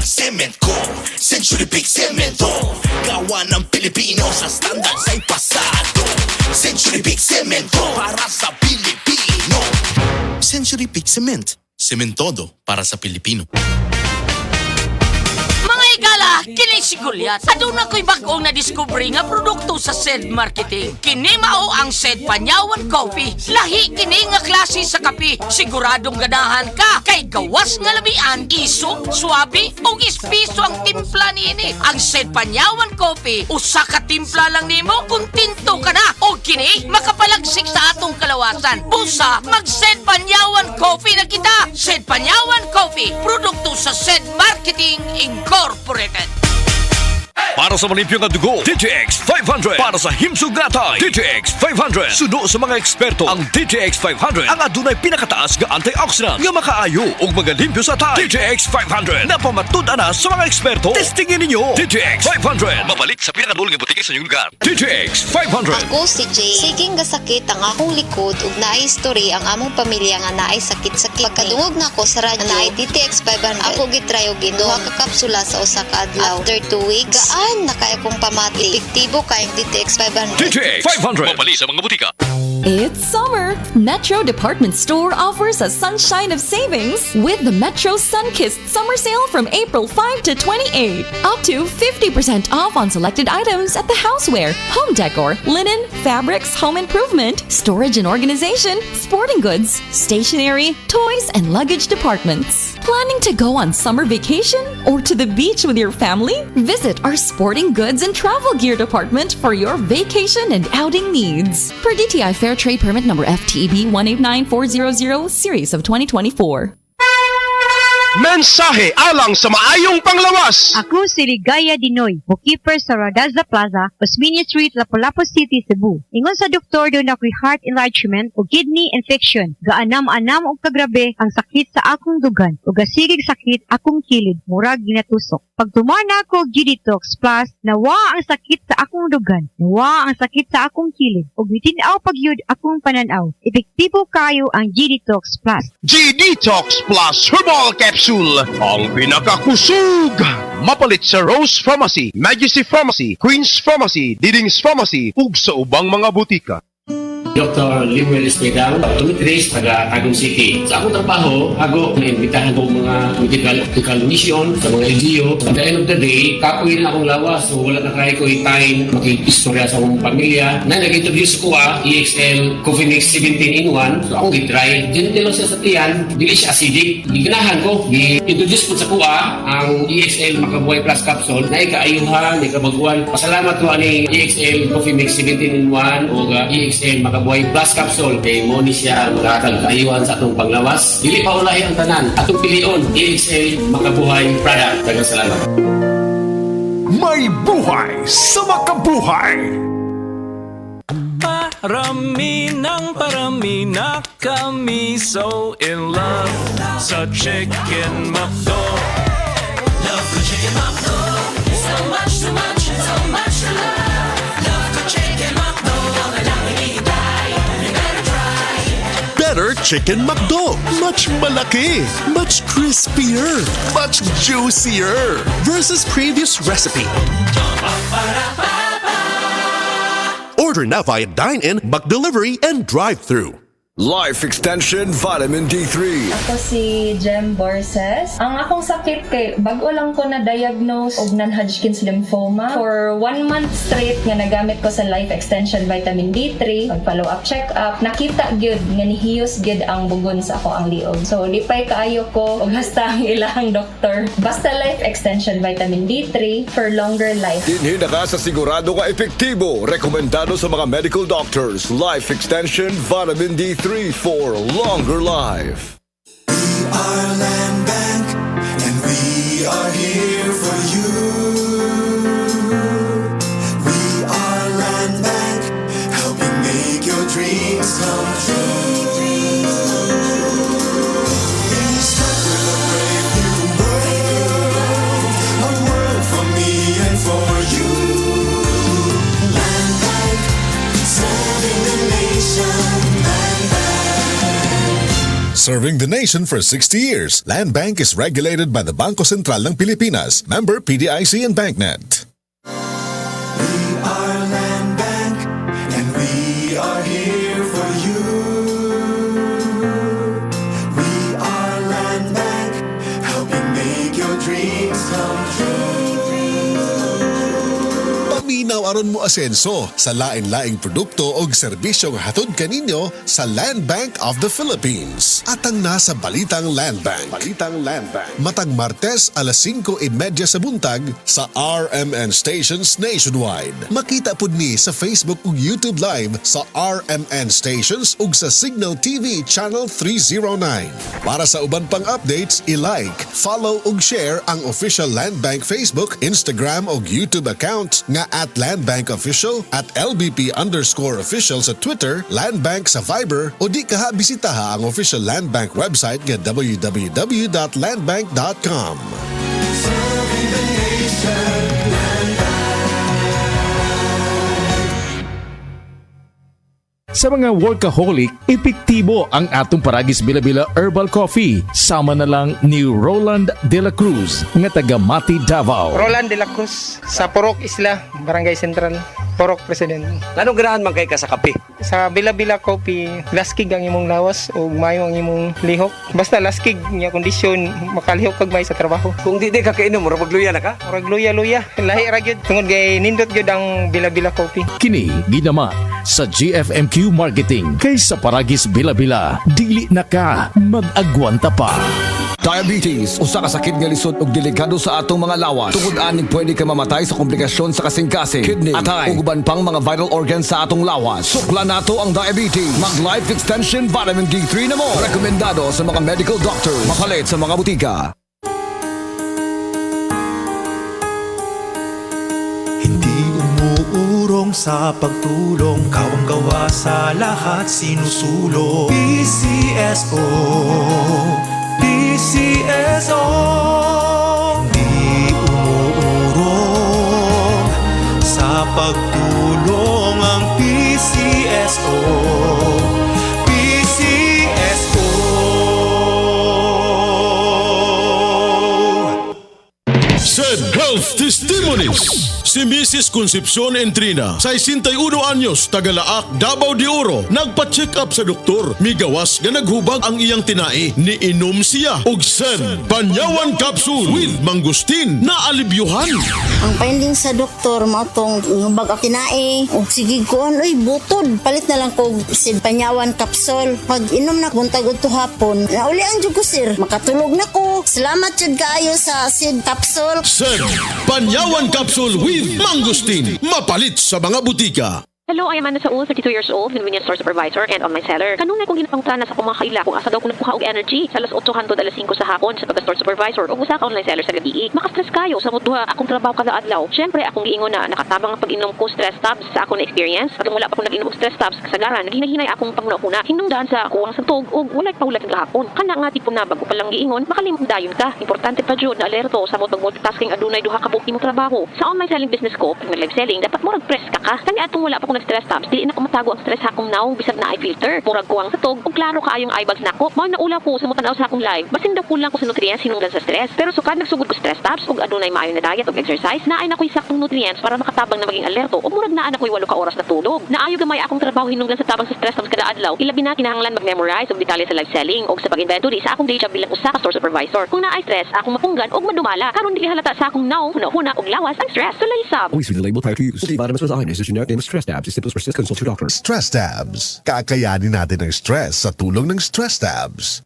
Semento, Century Big Cemento. Gawa ng Pilipino sa standard sa'y pasado. Century Big Cemento para sa Pilipino. Century Big Cement. Sementodo para sa Pilipino. Igala, kini si Goliath. Aduna ko'y bagong na-discovery nga produkto sa SED Marketing. Kini mao ang SED Panyawan Coffee. Lahi kini nga klase sa kape. Siguradong ganahan ka kay gawas nga labian, isok, swabe o ispiso ang timpla niini. Ang SED Panyawan Coffee, usa ka timpla lang nimo, kuntinto ka na. O kini makapalagsik sa atong kalawasan. Busa, mag-SED Panyawan Coffee na kita. SED Panyawan Coffee, produkto sa SED Marketing Incorporated. Para sa malimpyo nga dugo, DTX 500. Para sa himsog natay, DTX 500. Suno sa mga eksperto, ang DTX 500 ang adunay pinakataas nga antioxidant nga makaayo ug magalimpyo sa tay. DTX 500 napamatud-an na sa mga eksperto. Testingin ninyo. DTX 500 mabalit sa pinakadulong nga butike sa inyong lugar. DTX 500. Ako si Jay. Siging gasakit ang akong likod ug naay history ang among pamilya nga naay sakit-sakit. Pagkadungog na ko sa radyo naay DTX 500. Ako gitry og duha ka kapsula sa usa ka adlaw. After 2 weeks, gaan na kaya kong pamati. Epektibo kayong DTX 500. DTX 500 mabalit sa mga butika. It's summer! Metro Department Store offers a sunshine of savings with the Metro Sunkissed Summer Sale from April 5 to 28. Up to 50% off on selected items at the houseware, home decor, linen, fabrics, home improvement, storage and organization, sporting goods, stationery, toys, and luggage departments. Planning to go on summer vacation or to the beach with your family? Visit our sporting goods and travel gear department for your vacation and outing needs. Per DTI Fair Trade Permit number FTEB 189400 series of 2024. Mensahe alang sa maayong panglawas. Ako si Ligaya Dinoy, bookkeeper sa Radaza Plaza, Osmeña Street, Lapu-Lapu City, Cebu. Ingon sa doktor doon ako'y heart enlargement o kidney infection. Gaanam-anam o kagrabe ang sakit sa akong dugan o gasigig sakit akong kilid, murag ginatusok. Pag tumana ko G-Detox Plus, nawa ang sakit sa akong dugan, nawa ang sakit sa akong kilid, o bitinaw pagyud akong pananaw. Epektibo kayo ang G-Detox Plus. G-Detox Plus Herbal Capsule, ang pinakakusog. Mapalit sa Rose Pharmacy, Majesty Pharmacy, Queen's Pharmacy, Diding's Pharmacy, ug sa ubang mga butika. Dr. Limuel Espedal, optometrist, taga Tagum City. Sa akong trabaho, ako naimbitahan ko mga medical mission sa mga LGU. At the end of the day, kapoy na akong lawas. So wala na kaya ko time makikistorya sa akong pamilya. Na nag-introduce ko EXL Coffee Mix 17-in-1. So akong gitry. Gentle lang siya sa tiyan. Dili siya acidic. Giganahan ko. Gi-introduce ko sa kuha ang EXL Makabuhay Plus Capsule. Na ikaayuhan, ikabaguan. Pasalamat ko ani EXL Coffee Mix 17-in-1 o EXL Makabuhay Plus Capsule kay mo ni siya makakagayuhan sa atong panglawas. Dili pa ulahi ang tanan. Atong pilion, EXL Makabuhay product. Daghang salamat. May buhay sa makabuhay. Parami na kami so in love sa Chicken McDo. Love ko Chicken McDo. So much to love. Love ko Chicken McDo. Better Chicken McDo. Much malaki, much crispier, much juicier versus previous recipe. Order now via dine-in, McDelivery, and drive-thru. Life Extension Vitamin D3. Ako si Jem Borses. Ang akong sakit kay bago lang ko na-diagnose og non-Hodgkin's lymphoma. For 1 month straight nga nagamit ko sa Life Extension Vitamin D3, pag-follow-up check-up, nakita gyud nga nihiyos gyud ang bugon sa ako ang liog. So lipay kaayo ko og hasta ang ilang doktor. Basta Life Extension Vitamin D3 for longer life. Dinhi na ka sa sigurado ka epektibo. Rekomendado sa mga medical doctors. Life Extension Vitamin D3 for longer life. We are Land Bank, and we are here for you. We are Land Bank, helping make your dreams come true. We start with a brave new world, a world for me and for you. Land Bank, serving the nation. Serving the nation for 60 years, Land Bank is regulated by the Bangko Sentral ng Pilipinas, member PDIC and BancNet. We are Land Bank, and we are here for you. We are Land Bank, helping make your dreams come true. Paminaw aron mo asenso sa lain-laing produkto o serbisyo nga hatod kaninyo sa Land Bank of the Philippines. At ang nasa Balitang Land Bank. Matag Martes alas 5:30 sa buntag sa RMN stations nationwide. Makita pud ni sa Facebook ug YouTube Live sa RMN stations ug sa Signal TV Channel 309. Para sa uban pang updates, i-like, follow ug share ang official Land Bank Facebook, Instagram ug YouTube account nga @Land Bank Official, @LBP_official sa Twitter, Land Bank sa Viber, o di kaha bisitaha ang official Land Bank website nga www.landbank.com. Serving the nation, Land Sa mga workaholic, epektibo ang atong Paragis Bila-Bila Herbal Coffee. Sama na lang ni Roland De La Cruz, nga taga Mati, Davao. Roland De La Cruz, sa Purok Isla, Barangay Central, Purok President. Anong ganahan man kay ka sa kape? Sa Bila-Bila Coffee, laskig ang imong lawas o mayo ang imong lihok. Basta laskig niya kondisyon, makalihok kag may sa trabaho. Kung di ka kainom, mura magluya na ka? Murag luya-luya. Lahi ra gyud tungod kay nindot gyud ang Bila-Bila Coffee. Kini ginama sa GFMQ Marketing. Kay sa Paragis Bila-Bila, dili na ka mag-agwanta pa. Diabetes, usa ka sakit nga lisod ug delikado sa atong mga lawas. Tungod aning pwede ka mamatay sa komplikasyon sa kasing-kasing, kidney, atay, ug uban pang mga vital organs sa atong lawas. Sukla nato ang diabetes. Mag Life Extension Vitamin D3 na mo. Rekomendado sa mga medical doctors. Mapalit sa mga butika. Hindi umuurong sa pagtulong, kawang-gawa sa lahat sinusulong. PCSO, PCSO. Hindi umuurong sa pagtulong ang PCSO. PCSO. Said Health Testimonies. Si Mrs. Concepcion Entrina, 61 anyos, Tagalaak, Davao de Oro, nagpa-check up sa doktor. Migawas nga naghubag ang iyang tinai. Niinom siya og Sen Panyawan Capsule with Mangustin na alibyuhan. Ang finding sa doktor mo tong hubag ang tinai o sige ko oy butod. Palit na lang ko Sen Panyawan Capsule. Pag inom na buntag udto hapon, nauli ang jud ko sir. Makatulog na ko. Salamat jud kaayo sa Sen Capsule. Sen Panyawan Capsule with Mangustin, mapalit sa mga butika. Hello, I am Anna Saul, 32 years old, convenience store supervisor and online seller. Kanunay kong ginapangutana sa akong mga kaila kung asa daw ko nagkuha og energy sa alas 8 hangtod alas 5 sa hapon sa pag-store supervisor o usa ka online seller sa gabi. Maka-stress kayo sa mudduha akong trabaho kada adlaw. Syempre, akong giingon na nakatabang ang pag-inom ko stress tabs sa akong experience. At wala pa akong nag-inom og stress tabs kasagaran, naghinay-hinay akong pangunahuna. Hinungdan sa kuwang santog ug walay paulat nga hapon. Kana nga tipon na bago pa lang giingon, makalimong dayon ka. Importante pa jud na alerto sa mo pag-multitasking adunay duha ka buok imong trabaho. Sa online selling business ko, pag nag-live selling, dapat mo press ka ka. Kani atong wala pa akong nag-stress tabs, di na ko matago ang stress hakong naong bisag na eye filter. Murag kuwang sa tog, ug klaro kaayong eyebags nako. Mao na ula ko sa mutanaw sa akong live. Basin daw kulang ko sa nutrients hinungdan sa stress. Pero sukad nagsugod ko stress tabs ug adunay maayo na diet ug exercise, naay na ko'y saktong nutrients para makatabang na maging alerto ug murag naa na ko'y 8 ka oras na tulog. Naayo gamay akong trabaho hinungdan sa tabang sa stress tabs kada adlaw. Ilabi na kinahanglan mag-memorize og detalye sa live selling ug sa pag-inventory sa akong day job bilang usa ka store supervisor. Kung naay stress, akong mapunggan ug madumala. Karon dili halata sa akong naong huna-huna ug lawas ang stress. Sulay sab. Always read the label prior to use. Multivitamins with iron is a generic name of stress tabs. If symptoms persist, consult your doctor. Stress Tabs. Kakayanin natin ang stress sa tulong ng Stress Tabs.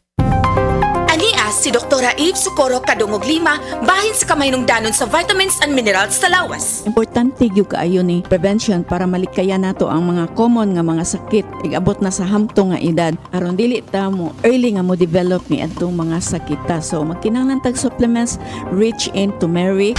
Anias si Doktora Eve Socorro Kadungog Lima bahin sa kamayinungdanon sa vitamins and minerals sa lawas. Importante gyud kaayo ni prevention para malikaya nato ang mga common nga mga sakit igabot na sa hamtong nga edad aron dili ta mo early nga mo develop ni adtong mga sakita. So magkinahanglan tag supplements rich in turmeric.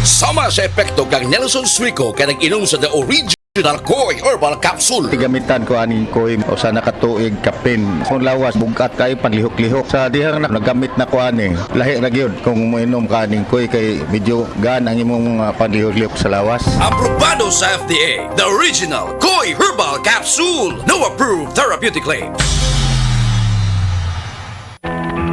Sama sa epekto kang Nelson Suico kay nag-inom sa The Original Koi Herbal Capsule. Gamitan ko aning Koi o sa nakatuig kapin. Kung lawas bugat kayo panlihok-lihok sa dihang nagamit na ko ani. Lahi ra gyud kung moinom ka aning Koi kay medyo gaan ang imong panlihok-lihok sa lawas. Aprobado sa FDA, The Original Koi Herbal Capsule. No approved therapeutic claims.